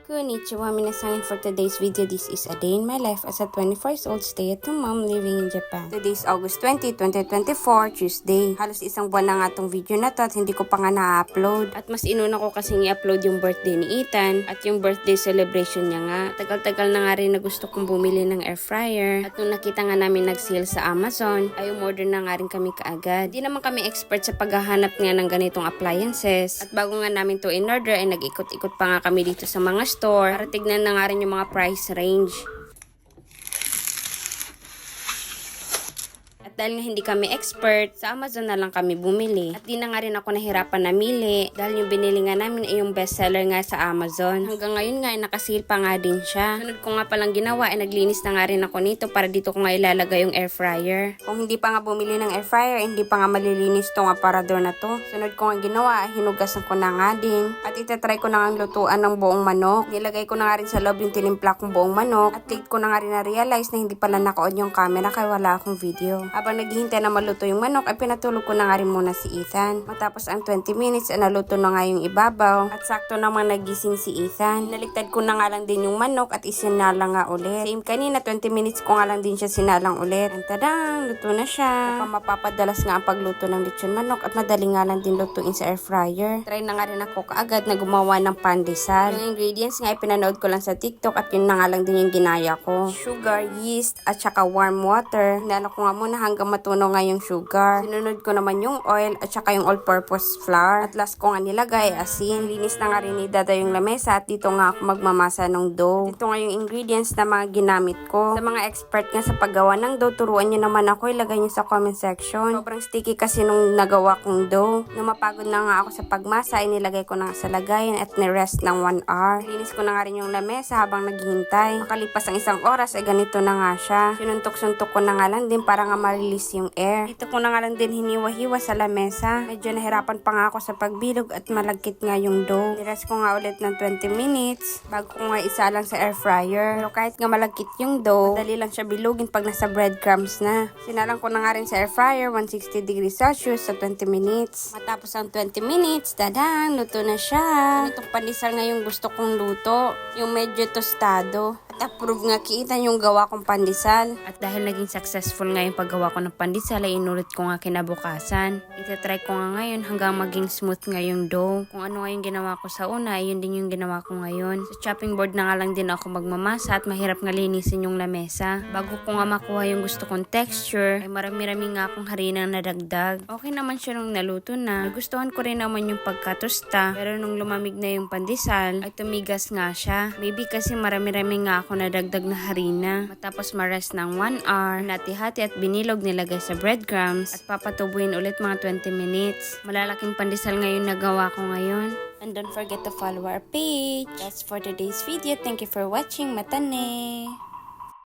Konnichiwa minasan, for today's video, this is a day in my life as a 24-year-old stay-at-home mom living in Japan. Today is August 20, 2024, Tuesday. Halos isang buwan na nga tong video na to at hindi ko pa nga na-upload. At mas inuna ko kasing i-upload yung birthday ni Ethan at yung birthday celebration niya nga. Tagal-tagal na nga rin na gusto kong bumili ng air fryer. At nung nakita nga namin nag-sale sa Amazon, ay umorder na nga rin kami kaagad. Di naman kami expert sa paghahanap nga ng ganitong appliances. At bago nga namin to in-order ay nag-ikot-ikot pa nga kami dito sa mga store para tignan na nga rin yung mga price range. Dahil nga hindi kami expert, sa Amazon na lang kami bumili. At di na nga rin ako nahirapan namili dahil yung binili nga namin ay yung bestseller nga sa Amazon. Hanggang ngayon nga ay nakasale pa nga din siya. Sunod ko nga palang ginawa ay naglinis na nga rin ako nito para dito ko nga ilalagay yung air fryer. Kung hindi pa nga bumili ng air fryer, hindi pa nga malilinis tong aparador na to. Sunod ko nga ginawa ay hinugasan ko na nga din. At itatry ko na nga lutuan ng buong manok. Nilagay ko na nga rin sa loob yung tinimpla kong buong manok. At late ko na nga rin na-realize na hindi pala naka-on yung camera kaya wala akong video. Habang naghihintay na maluto yung manok ay pinatulog ko na nga rin muna si Ethan. Matapos ang 20 minutes ay naluto na nga yung ibabaw at sakto naman nagising si Ethan. Naligtad ko na nga lang din yung manok at isinalang nga ulit. Same kanina 20 minutes ko nga lang din siya sinalang ulit. And tadang, luto na siya. Mapapadalas nga ang pagluto ng lechon manok at madali nga lang din lutuin sa air fryer. Try na nga rin ako kaagad na gumawa ng pandesal. Yung ingredients nga ay pinanood ko lang sa TikTok at yun na nga lang din yung ginaya ko. Sugar, yeast at saka warm water. Hinalo ko nga muna hanggang matunaw nga yung sugar. Sinunod ko naman yung oil at saka yung all-purpose flour. At last ko nga nilagay asin. Linis na nga rin ni Dada yung lamesa at dito nga ako magmamasa ng dough. Dito nga yung ingredients na mga ginamit ko. Sa mga expert nga sa paggawa ng dough, turuan nyo naman ako, ilagay nyo sa comment section. Sobrang sticky kasi nung nagawa kong dough. Nung mapagod na nga ako sa pagmasa, inilagay ko na nga sa lagayan at ni-rest ng 1 hour. Linis ko na nga rin yung lamesa habang naghihintay. Makalipas ang isang oras ay ganito na nga siya. Sinuntok-suntok ko na nga lang din para nga ma-release yung air. Dito ko na nga lang din hiniwa-hiwa sa lamesa. Medyo nahirapan pa nga ako sa pagbilog at malagkit nga yung dough. Nirest ko nga ulit ng 20 minutes bago ko nga isa lang sa air fryer. Pero kahit nga malagkit yung dough, madali lang siya bilugin pag nasa breadcrumbs na. Sinalang ko na nga rin sa air fryer 160 degrees Celsius sa 20 minutes. Matapos ang 20 minutes, tadang, luto na siya. Itong pandesal nga yung gusto kong luto. Yung medyo tostado. At approve nga kita yung gawa kong pandesal. At dahil naging successful nga yung paggawa ko ng pandesal ay inulit ko nga kinabukasan. Itatry ko nga ngayon hanggang maging smooth nga yung dough. Kung ano nga yung ginawa ko sa una, yun din yung ginawa ko ngayon. Sa chopping board na nga lang din ako magmamasa at mahirap nga linisin yung lamesa. Bago ko nga makuha yung gusto kong texture, ay marami-rami nga akong harinang nadagdag. Okay naman siya nung naluto na. Nagustuhan ko rin naman yung pagkatosta. Pero nung lumamig na yung pandesal, ay tumigas nga siya. Maybe kasi marami-rami nga ako nadagdag na harina. Matapos ma-rest ng 1 hour, nati-hati at binilog nilagay sa breadcrumbs at papatubuin ulit mga 20 minutes. Malalaking pandesal ngayon nagawa ko ngayon. And don't forget to follow our page. That's for today's video. Thank you for watching. Matane!